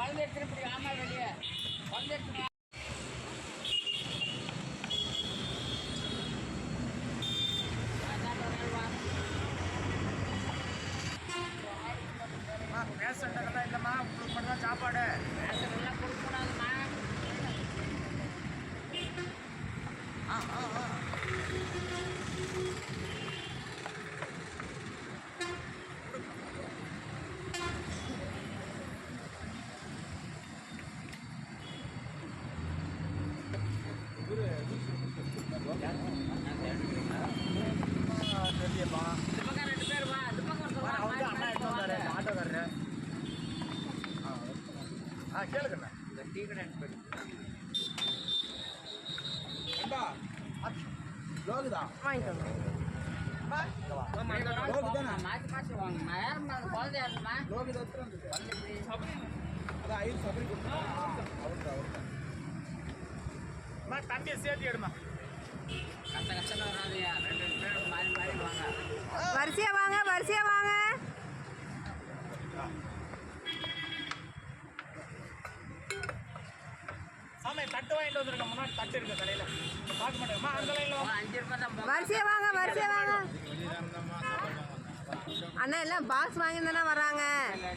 குழந்தை எடுத்துட்டு இப்படி ஆமா வெளியே குழந்தை எடுத்துட்டு ரேஷன் எல்லாம் இல்லைம்மா, உங்களுக்கு மட்டும் தான் சாப்பாடு. ரேஷன் எல்லாம் கொடுக்கூடாதும்மா. தெரியப்பா இந்த பக்கம் 2 பேர் வா, இந்த பக்கம் ஒருத்தர் வா, அவர் தான் அண்ணா எடுத்து வந்தாரு ஆட்டோக்காரரு. கேளுங்கண்ணா. இந்த டீ கடை எடுத்து போயிட்டு லோகுதா வாங்கிட்டு வாங்க. மாற்றி மாற்றி வாங்க. நான் யாரும்மா அந்த குழந்தை யாரும்மா? தம்பியை சேர்த்து எடுமா. கஷ்ட கஷ்டம் வராதையா, 2 பேர் மாறி மாறி வாங்க. வரிசையா வாங்க, வரிசையா வாங்க. சாமி தட்டு வாங்கிட்டு வந்துருங்க. முன்னாடி தட்டு இருக்கு கடையில. பார்க்க மாட்டேங்கம்மா, அந்த லைன்ல 5 ரூபாய் தான். வரிசையா வாங்க, வரிசையா வாங்க. அண்ணா எல்லாம் பாக்ஸ் வாங்கி தானே வர்றாங்க. இல்லை